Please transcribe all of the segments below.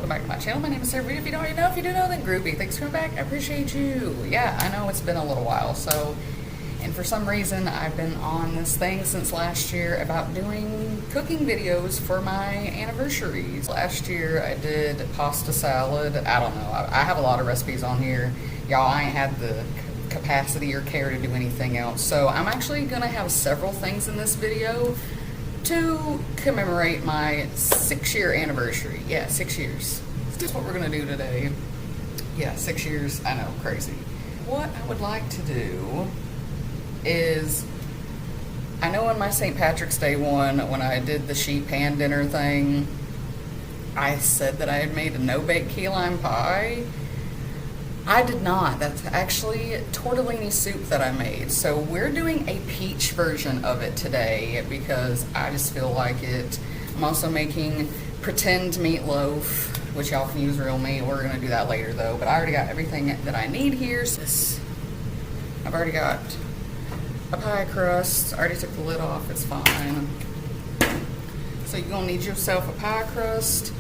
welcome back to my channel. My name is Sarah. If you don't already know, if you do know, then groovy. Thanks for coming back. I appreciate you. Yeah, I know it's been a little while, and for some reason I've been on this thing since last year about doing cooking videos for my anniversaries. Last year I did pasta salad. I don't know. I have a lot of recipes on here. Y'all, I ain't had the capacity or care to do anything else. So I'm actually gonna have several things in this video to commemorate my 6-year anniversary. Yeah, 6 years. That's what we're gonna do today. Yeah, 6 years. I know, crazy. What I would like to do is, I know on my St. Patrick's Day one, when I did the sheet pan dinner thing, I said that I had made a no-bake key lime pie. I did not. That's actually tortellini soup that I made. So we're doing a peach version of it today because I just feel like it. I'm also making pretend meatloaf, which y'all can use real meat. We're going to do that later though. But I already got everything that I need here. I've already got a pie crust. I already took the lid off. It's fine. So you're going to need yourself a pie crust.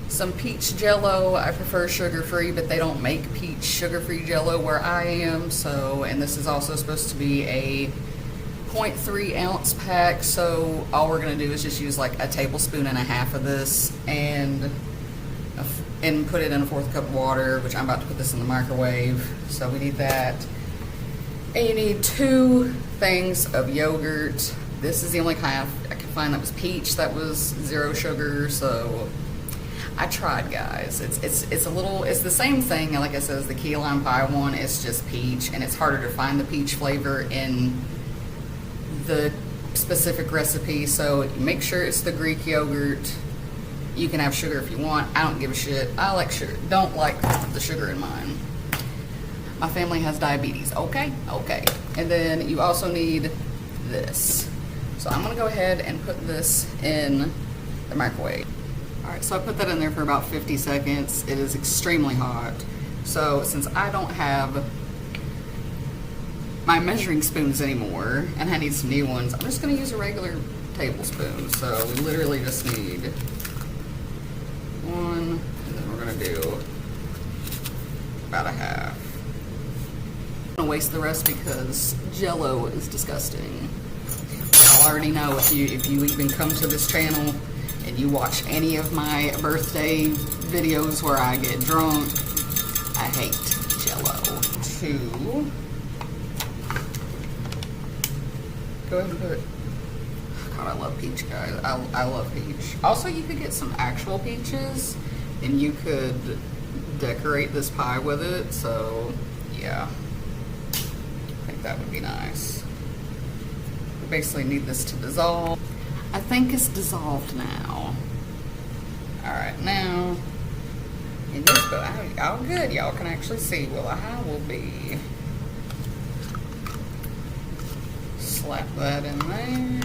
Some peach jello. I prefer sugar-free, but they don't make peach sugar-free jello where I am. So, and this is also supposed to be a 0.3 ounce pack. So all we're gonna do is just use like a tablespoon and a half of this and put it in a 1/4 cup of water, which I'm about to put this in the microwave. So we need that. And you need 2 things of yogurt. This is the only kind I could find that was peach, that was 0 sugar. So I tried, guys. It's the same thing, like I said, as the key lime pie one. It's just peach, and it's harder to find the peach flavor in the specific recipe. So make sure it's the Greek yogurt. You can have sugar if you want. I don't give a shit. I like sugar. Don't like the sugar in mine. My family has diabetes. Okay. And then you also need this. So I'm gonna go ahead and put this in the microwave. Alright, so I put that in there for about 50 seconds. It is extremely hot. So since I don't have my measuring spoons anymore, and I need some new ones, I'm just going to use a regular tablespoon. So we literally just need 1, and then we're going to do about a half. I'm going to waste the rest because Jello is disgusting. Y'all already know, if you even come to this channel and you watch any of my birthday videos where I get drunk, I hate Jello. 2. Go ahead and put, God, I love peach, guys. I love peach. Also, you could get some actual peaches and you could decorate this pie with it. So, yeah. I think that would be nice. We basically need this to dissolve. I think it's dissolved now. Alright, now, in this boat, y'all good, y'all can actually see. Well, I will be. Slap that in there.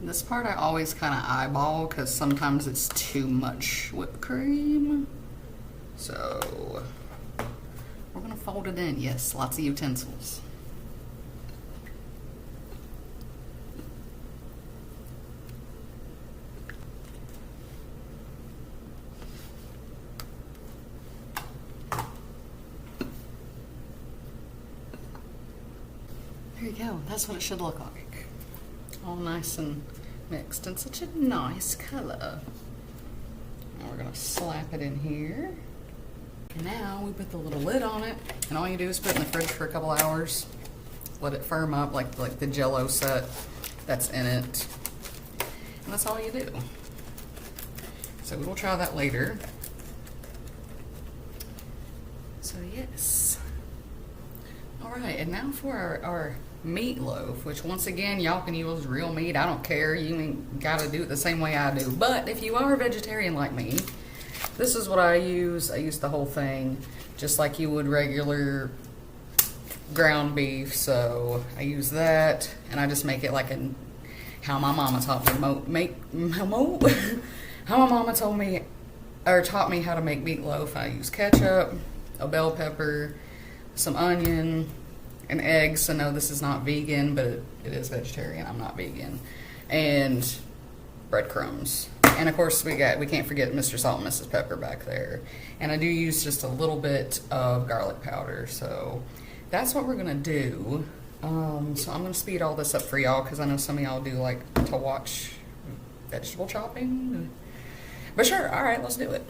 This part I always kind of eyeball because sometimes it's too much whipped cream. So we're going to fold it in. Yes, lots of utensils. There you go. That's what it should look like. All nice and mixed and such a nice color. Now we're gonna slap it in here. Now we put the little lid on it, and all you do is put it in the fridge for a couple hours. Let it firm up like the Jello set that's in it. And that's all you do. So we will try that later. So yes. All right, and now for our meatloaf, which once again, y'all can use real meat. I don't care. You ain't got to do it the same way I do. But if you are a vegetarian like me, this is what I use. I use the whole thing just like you would regular ground beef. So I use that, and I just make it like how my mama taught me how my mama told me or taught me how to make meatloaf. I use ketchup, a bell pepper, some onion, and eggs. So no, this is not vegan, but it is vegetarian. I'm not vegan. And breadcrumbs. And of course we can't forget Mr. Salt and Mrs. Pepper back there. And I do use just a little bit of garlic powder. So that's what we're gonna do. So I'm gonna speed all this up for y'all because I know some of y'all do like to watch vegetable chopping. But sure, all right, let's do it.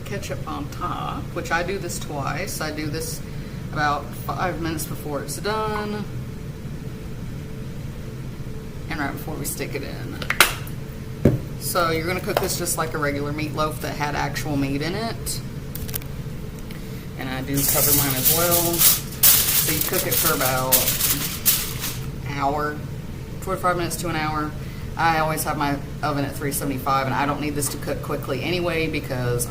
Ketchup on top, which I do this twice. I do this about 5 minutes before it's done and right before we stick it in. So you're gonna cook this just like a regular meatloaf that had actual meat in it. And I do cover mine as well. So you cook it for about an hour, 45 minutes to an hour. I always have my oven at 375, and I don't need this to cook quickly anyway because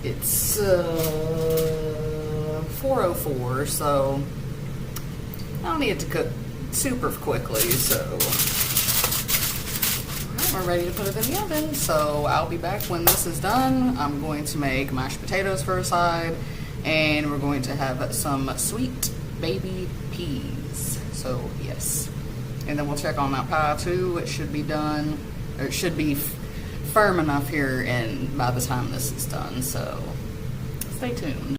it's 4:04, so I don't need it to cook super quickly. So we're ready to put it in the oven. So I'll be back when this is done. I'm going to make mashed potatoes for a side, and we're going to have some sweet baby peas. So yes, and then we'll check on that pie too. It should be done, or it should be firm enough here and by the time this is done, so stay tuned.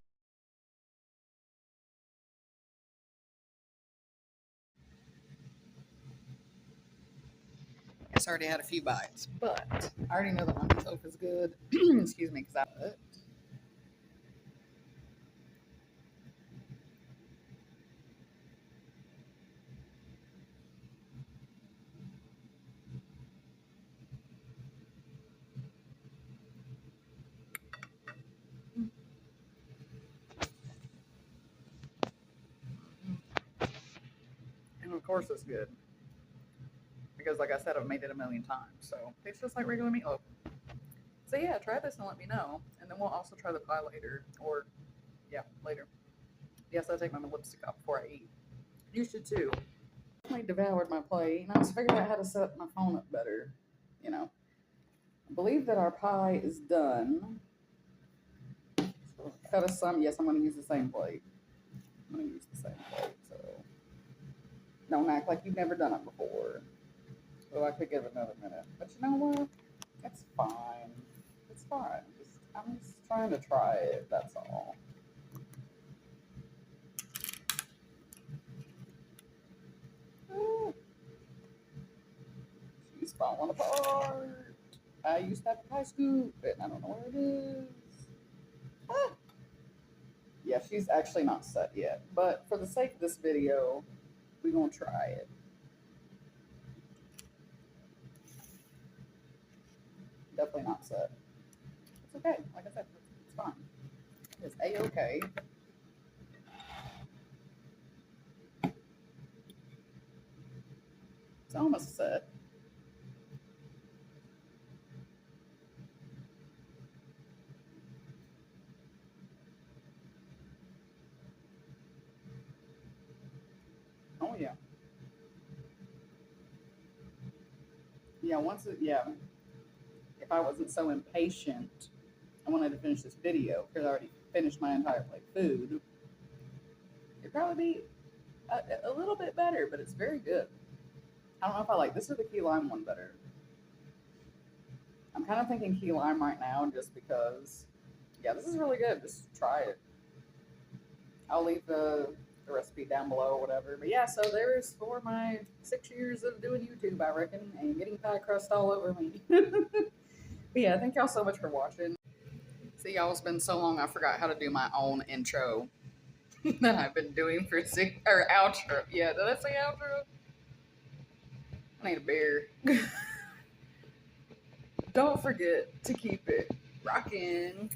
It's already had a few bites, but I already know that my meatloaf is good. Excuse me, because I it. And of course it's good. because, like I said, I've made it a million times. So it's just like regular meatloaf. So yeah, try this and let me know. And then we'll also try the pie later. Or, yeah, later. Yes, I take my lipstick off before I eat. You should too. I devoured my plate, and I was figuring out how to set my phone up better. You know, I believe that our pie is done. So cut us some. Yes, I'm going to use the same plate. I'm going to use the same plate. So don't act like you've never done it before. So I could give it another minute. But you know what? It's fine. It's fine. I'm just trying to try it. That's all. She's falling apart. I used to have a pie scoop, and I don't know where it is. Ah. Yeah, she's actually not set yet. But for the sake of this video, we're going to try it. Definitely not set. It's okay. Like I said, it's fine. It's A-okay. It's almost set. Oh, yeah. Yeah, if I wasn't so impatient, I wanted to finish this video because I already finished my entire plate of food. It'd probably be a little bit better, but it's very good. I don't know if I like this or the key lime one better. I'm kind of thinking key lime right now just because, yeah, this is really good. Just try it. I'll leave the recipe down below or whatever. But yeah, so there's for my 6 years of doing YouTube, I reckon, and getting pie crust all over me. But yeah, thank y'all so much for watching. See, y'all, it's been so long I forgot how to do my own intro that I've been doing for outro. Yeah, did I say outro? I need a beer. Don't forget to keep it rockin'.